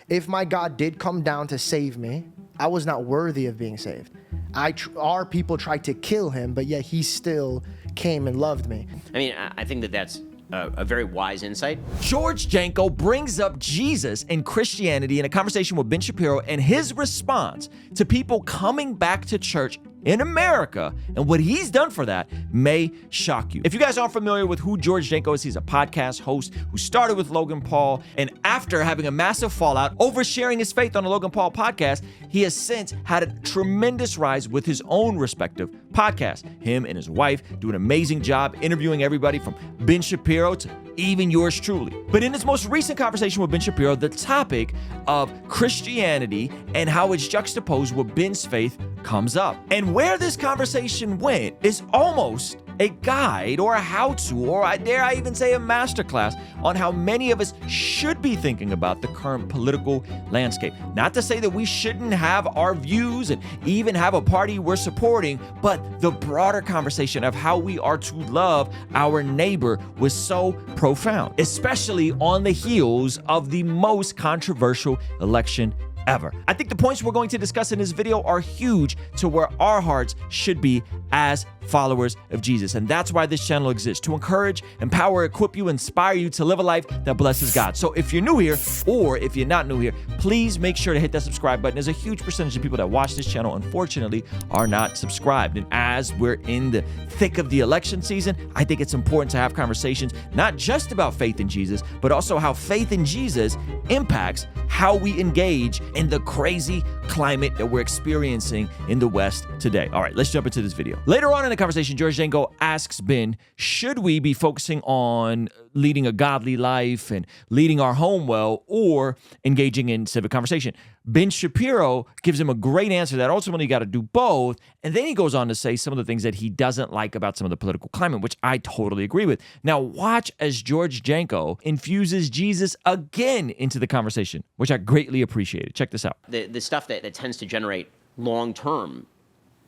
If my God did come down to save me, I was not worthy of being saved. Our people tried to kill him, but yet he still came and loved me. I mean, I think that that's a very wise insight. George Janko brings up Jesus and Christianity in a conversation with Ben Shapiro, and his response to people coming back to church in America and what he's done for that may shock you. If you guys aren't familiar with who George Janko is, he's a podcast host who started with Logan Paul, and after having a massive fallout over sharing his faith on the Logan Paul podcast, he has since had a tremendous rise with his own respective podcast. Him and his wife do an amazing job interviewing everybody from Ben Shapiro to even yours truly. But in his most recent conversation with Ben Shapiro, the topic of Christianity and how it's juxtaposed with Ben's faith comes up. And where this conversation went is almost a guide or a how-to, or dare I even say a masterclass on how many of us should be thinking about the current political landscape. Not to say that we shouldn't have our views and even have a party we're supporting, but the broader conversation of how we are to love our neighbor was so profound, especially on the heels of the most controversial election ever. I think the points we're going to discuss in this video are huge to where our hearts should be as followers of Jesus. And that's why this channel exists, to encourage, empower, equip you, inspire you to live a life that blesses God. So if you're new here, or if you're not new here, please make sure to hit that subscribe button. There's a huge percentage of people that watch this channel, unfortunately, are not subscribed. And as we're in the thick of the election season, I think it's important to have conversations, not just about faith in Jesus, but also how faith in Jesus impacts how we engage in the crazy climate that we're experiencing in the West today. All right, let's jump into this video. Later on in the conversation, George Janko asks Ben, should we be focusing on leading a godly life and leading our home well, or engaging in civic conversation? Ben Shapiro gives him a great answer that ultimately you got to do both. And then he goes on to say some of the things that he doesn't like about some of the political climate, which I totally agree with. Now watch as George Janko infuses Jesus again into the conversation, which I greatly appreciated. Check this out. The stuff that tends to generate long-term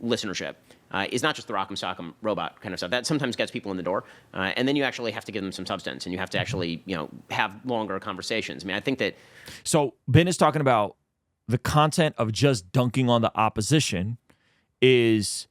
listenership is not just the rock'em sock'em robot kind of stuff. That sometimes gets people in the door, and then you actually have to give them some substance, and you have to actually, have longer conversations. I mean, I think that. So Ben is talking about the content of just dunking on the opposition is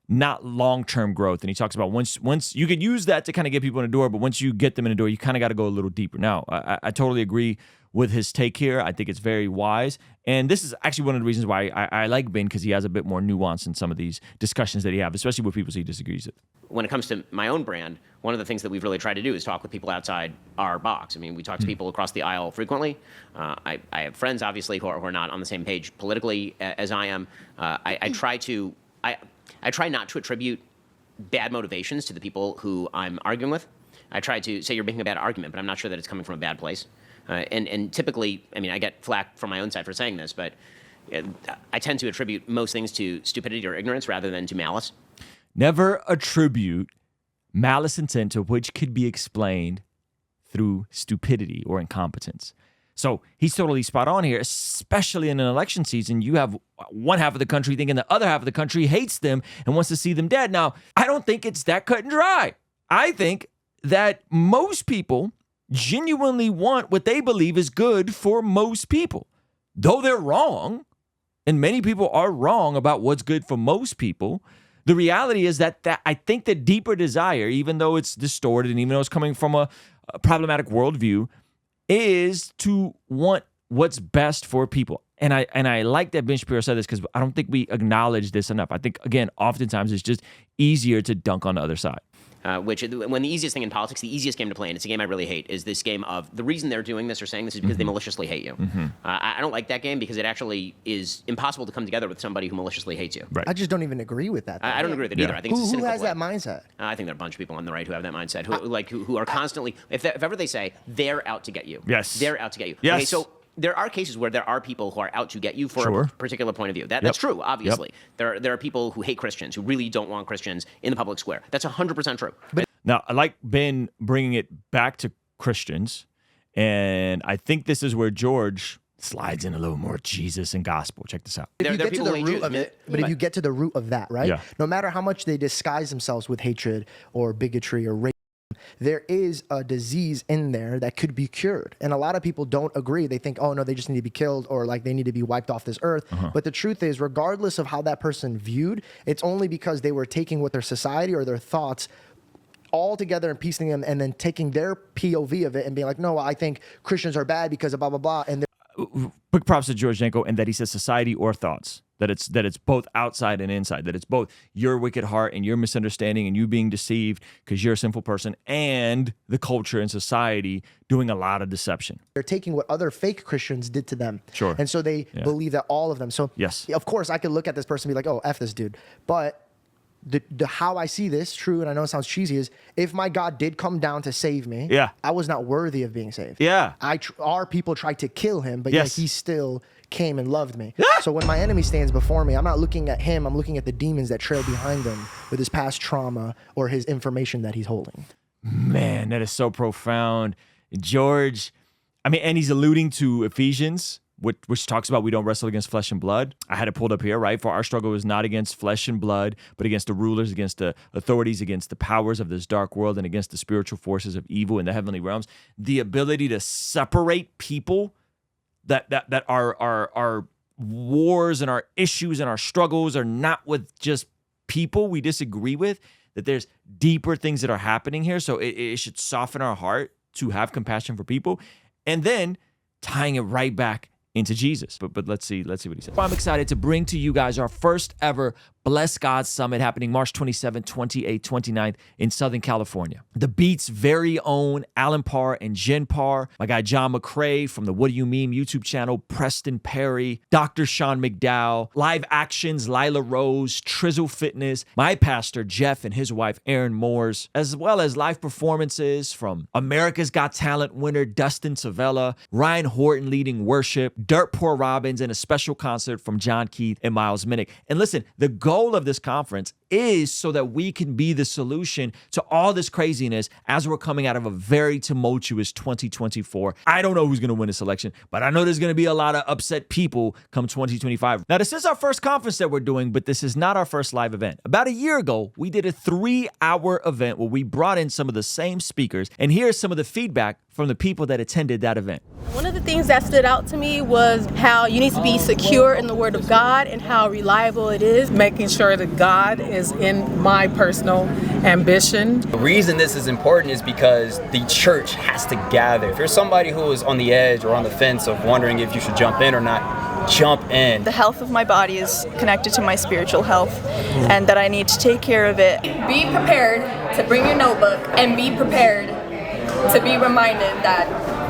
not long-term growth, and he talks about once you could use that to kind of get people in the door, but once you get them in the door, you kind of got to go a little deeper. Now, I totally agree with his take here. I think it's very wise. And this is actually one of the reasons why I like Ben, because he has a bit more nuance in some of these discussions that he has, especially with people he disagrees with. When it comes to my own brand, one of the things that we've really tried to do is talk with people outside our box. I mean, we talk to people across the aisle frequently. I have friends, obviously, who are not on the same page politically as I am. I try not to attribute bad motivations to the people who I'm arguing with. I try to say you're making a bad argument, but I'm not sure that it's coming from a bad place. And typically, I mean, I get flack from my own side for saying this, but I tend to attribute most things to stupidity or ignorance rather than to malice. Never attribute malice intent to which could be explained through stupidity or incompetence. So he's totally spot on here, especially in an election season. You have one half of the country thinking the other half of the country hates them and wants to see them dead. Now, I don't think it's that cut and dry. I think that most people genuinely want what they believe is good for most people. Though they're wrong, and many people are wrong about what's good for most people, the reality is that I think the deeper desire, even though it's distorted and even though it's coming from a problematic worldview, is to want what's best for people. And I like that Ben Shapiro said this, because I don't think we acknowledge this enough. I think, again, oftentimes it's just easier to dunk on the other side. When the easiest thing in politics, the easiest game to play, and it's a game I really hate, is this game of the reason they're doing this or saying this is because they maliciously hate you. I don't like that game because it actually is impossible to come together with somebody who maliciously hates you. Right. I just don't even agree with that. I don't agree with it either. I think it's a Who cynical has play. that mindset? I think there are a bunch of people on the right who have that mindset, who are constantly, if ever they say, they're out to get you. Yes. They're out to get you. Yes. Okay, so there are cases where there are people who are out to get you for a particular point of view. That's true, obviously. There are people who hate Christians, who really don't want Christians in the public square. That's 100% true. Now, I like Ben bringing it back to Christians, and I think this is where George slides in a little more Jesus and gospel. Check this out. If you get to the root of it, but if you get to the root of that, right? Yeah. No matter how much they disguise themselves with hatred or bigotry or racism, there is a disease in there that could be cured. And a lot of people don't agree. They think, oh no, they just need to be killed, or like they need to be wiped off this earth. But the truth is, regardless of how that person viewed, it's only because they were taking what their society or their thoughts all together and piecing them and then taking their POV of it and being like, no, I think Christians are bad because of blah, blah, blah. And quick props to George Janko, and that he says society or thoughts, that it's both outside and inside, that it's both your wicked heart and your misunderstanding and you being deceived because you're a sinful person, and the culture and society doing a lot of deception. they're taking what other fake Christians did to them. Sure. And so they believe that all of them. So Yes. of course I could look at this person and be like, oh, F this dude. But the how I see this, true, and I know it sounds cheesy, is if my God did come down to save me, I was not worthy of being saved. Our people tried to kill him, but yet he still came and loved me. So when my enemy stands before me, I'm not looking at him, I'm looking at the demons that trail behind him with his past trauma or his information that he's holding. Man, that is so profound. George, I mean, and he's alluding to Ephesians, which talks about we don't wrestle against flesh and blood. I had it pulled up here, right? For our struggle is not against flesh and blood, but against the rulers, against the authorities, against the powers of this dark world, and against the spiritual forces of evil in the heavenly realms. The ability to separate people that our wars and our issues and our struggles are not with just people we disagree with, that there's deeper things that are happening here. So it should soften our heart to have compassion for people. And then tying it right back into Jesus. But let's see what he says. I'm excited to bring to you guys our first ever Bless God Summit happening March 27, 28, 29 in Southern California. The Beat's very own Alan Parr and Jen Parr, my guy John McCrae from the What Do You Mean YouTube channel, Preston Perry, Dr. Sean McDowell, Live Actions, Lila Rose, Trizzle Fitness, my pastor Jeff and his wife Erin Moores, as well as live performances from America's Got Talent winner Dustin Savella, Ryan Horton leading worship, Dirt Poor Robbins, and a special concert from John Keith and Miles Minnick. And listen, the goal of this conference is so that we can be the solution to all this craziness as we're coming out of a very tumultuous 2024. I don't know who's going to win this election, but I know there's going to be a lot of upset people come 2025. Now, this is our first conference that we're doing, but this is not our first live event. About a year ago, we did a 3-hour event where we brought in some of the same speakers, and here's some of the feedback from the people that attended that event. One of the things that stood out to me was how you need to be secure in the Word of God and how reliable it is. Making sure that God is in my personal ambition. The reason this is important is because the church has to gather. If you're somebody who is on the edge or on the fence of wondering if you should jump in or not, jump in. The health of my body is connected to my spiritual health, and that I need to take care of it. Be prepared to bring your notebook and be prepared to be reminded that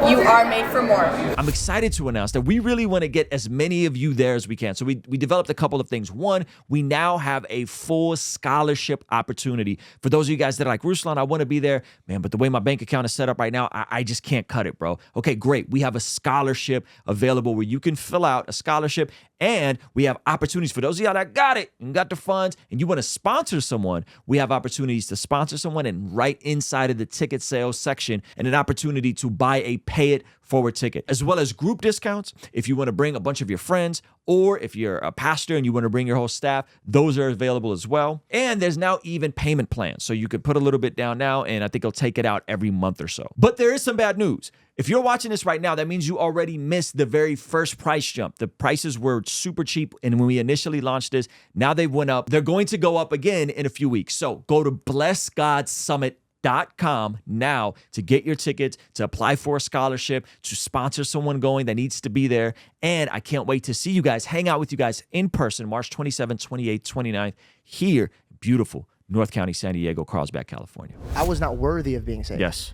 you are made for more. I'm excited to announce that we really want to get as many of you there as we can. So we developed a couple of things. One, we now have a full scholarship opportunity for those of you guys that are like, Ruslan, I want to be there, man, but the way my bank account is set up right now, I just can't cut it, bro. Okay, great. We have a scholarship available where you can fill out a scholarship, and we have opportunities for those of y'all that got it and got the funds and you want to sponsor someone. We have opportunities to sponsor someone, and right inside of the ticket sales section, and an opportunity to buy a pay it forward ticket, as well as group discounts. If you want to bring a bunch of your friends, or if you're a pastor and you want to bring your whole staff, those are available as well. And there's now even payment plans. So you could put a little bit down now, and I think you'll take it out every month or so. But there is some bad news. If you're watching this right now, that means you already missed the very first price jump. The prices were super cheap, and when we initially launched this, now they went up. They're going to go up again in a few weeks. So go to blessgodsummit.com now to get your tickets, to apply for a scholarship, to sponsor someone going that needs to be there. And I can't wait to see you guys, hang out with you guys in person, March 27th, 28th, 29th, here in beautiful North County, San Diego, Carlsbad, California. I was not worthy of being saved. Yes.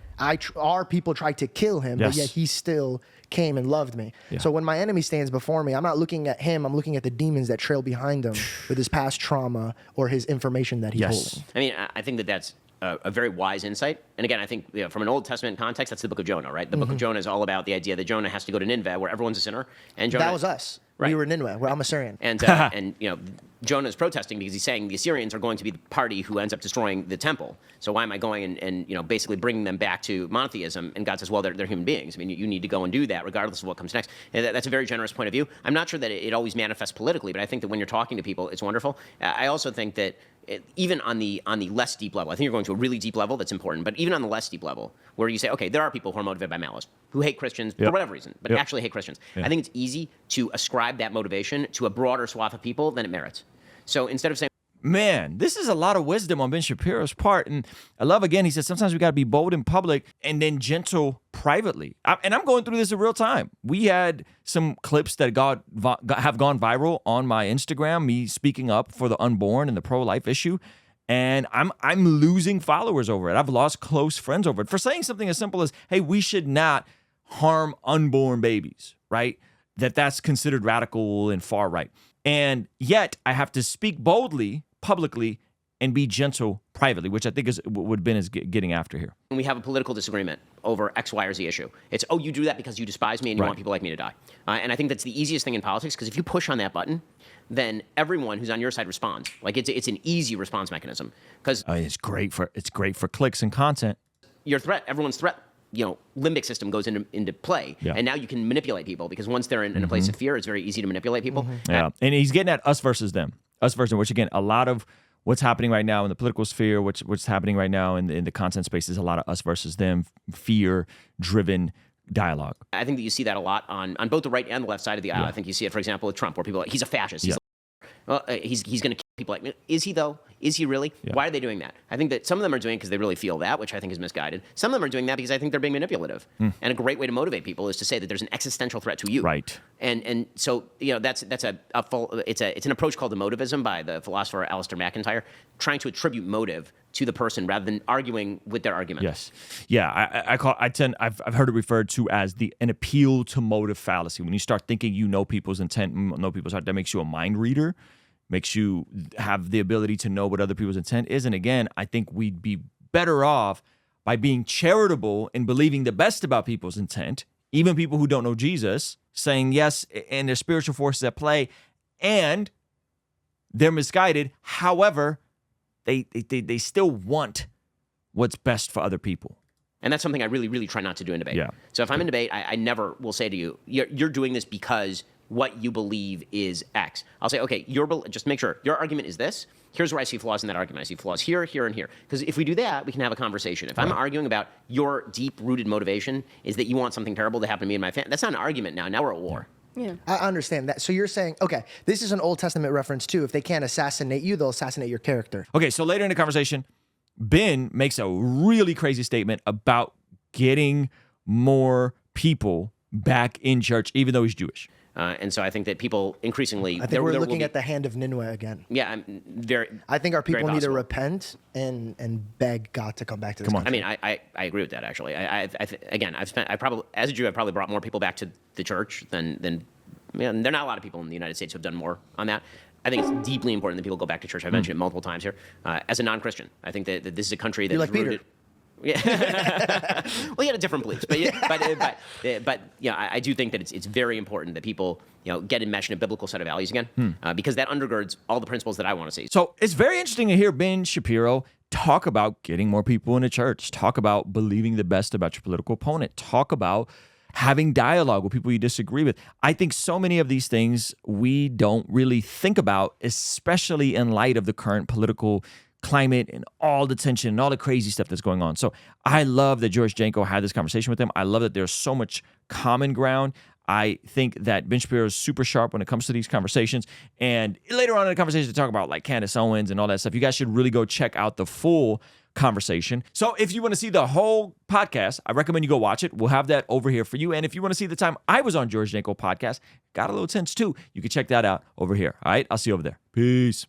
Our people tried to kill him, but yet he still came and loved me. So when my enemy stands before me, I'm not looking at him, I'm looking at the demons that trail behind him with his past trauma or his information that he's holding. I mean, I think that's a very wise insight. And again, I think from an Old Testament context, that's the book of Jonah, right? The book of Jonah is all about the idea that Jonah has to go to Nineveh, where everyone's a sinner. And Jonah, that was us. Right. We were Nineveh, where I'm Assyrian. And Jonah is protesting because he's saying the Assyrians are going to be the party who ends up destroying the temple. So why am I going and basically bringing them back to monotheism, and God says, well, they're human beings. I mean, you need to go and do that regardless of what comes next. And that's a very generous point of view. I'm not sure that it always manifests politically, but I think that when you're talking to people, it's wonderful. I also think that even on the less deep level, I think you're going to a really deep level that's important, but even on the less deep level, where you say, okay, there are people who are motivated by malice, who hate Christians for whatever reason, but actually hate Christians. I think it's easy to ascribe that motivation to a broader swath of people than it merits. So instead of saying, man, this is a lot of wisdom on Ben Shapiro's part. And I love, again, he said, sometimes we got to be bold in public and then gentle privately. And I'm going through this in real time. We had some clips that have gone viral on my Instagram, me speaking up for the unborn and the pro-life issue. And I'm losing followers over it. I've lost close friends over it for saying something as simple as, hey, we should not harm unborn babies, right? That's considered radical and far right. And yet I have to speak boldly, publicly, and be gentle privately, which I think is what Ben is getting after here. When we have a political disagreement over X, Y, or Z issue, it's, oh, you do that because you despise me and you want people like me to die. And I think that's the easiest thing in politics, because if you push on that button, then everyone who's on your side responds. Like it's an easy response mechanism. Because it's great for clicks and content. Your threat, everyone's threat, limbic system goes into play. Yeah. And now you can manipulate people, because once they're in a place of fear, it's very easy to manipulate people. Yeah. And he's getting at us versus them. Us versus them, which again, a lot of what's happening right now in the political sphere, what's happening right now in the content space is a lot of us versus them, fear-driven dialogue. I think that you see that a lot on both the right and the left side of the aisle. I think you see it, for example, with Trump, where people are like, he's a fascist. He's going to kill people like me. Is he, though? Is he really? Yeah. Why are they doing that? I think that some of them are doing it because they really feel that, which I think is misguided. Some of them are doing that because I think they're being manipulative. And a great way to motivate people is to say that there's an existential threat to you. Right. And so that's it's an approach called emotivism by the philosopher Alistair McIntyre, trying to attribute motive to the person rather than arguing with their argument. Yes. Yeah. I've heard it referred to as an appeal to motive fallacy. When you start thinking you know people's intent, know people's heart, that makes you a mind reader. Makes you have the ability to know what other people's intent is. And again, I think we'd be better off by being charitable and believing the best about people's intent, even people who don't know Jesus, saying yes, and there's spiritual forces at play, and they're misguided. However, they still want what's best for other people. And that's something I really, really try not to do in debate. Yeah. So if I'm in debate, I never will say to you, you're doing this because what you believe is X. I'll say, okay, just make sure your argument is this. Here's where I see flaws in that argument. I see flaws here, here, and here. Because if we do that, we can have a conversation. If I'm arguing about your deep-rooted motivation is that you want something terrible to happen to me and my family, that's not an argument now. Now we're at war. Yeah. I understand that. So you're saying, okay, this is an Old Testament reference too. If they can't assassinate you, they'll assassinate your character. Okay, so later in the conversation, Ben makes a really crazy statement about getting more people back in church, even though he's Jewish. And so I think that people increasingly... I think we're looking at the hand of Nineveh again. Yeah, I think our people need to repent and beg God to come back to this country. I mean, I agree with that, actually. Again, as a Jew, I've probably brought more people back to the church than there are not a lot of people in the United States who have done more on that. I think it's deeply important that people go back to church. I've mentioned it multiple times here. As a non-Christian, I think that this is a country that is rooted... Peter. Yeah. Well, he had a different beliefs, but I do think that it's very important that people get enmeshed in a biblical set of values again, because that undergirds all the principles that I want to see. So it's very interesting to hear Ben Shapiro talk about getting more people into church, talk about believing the best about your political opponent, talk about having dialogue with people you disagree with. I think so many of these things we don't really think about, especially in light of the current political climate and all the tension and all the crazy stuff that's going on. So I love that George Janko had this conversation with him. I love that there's so much common ground. I think that Ben Shapiro is super sharp when it comes to these conversations. And later on in the conversation, to talk about like Candace Owens and all that stuff, you guys should really go check out the full conversation. So if you want to see the whole podcast, I recommend you go watch it. We'll have that over here for you. And if you want to see the time I was on George Janko podcast, got a little tense too, you can check that out over here. All right, I'll see you over there. Peace.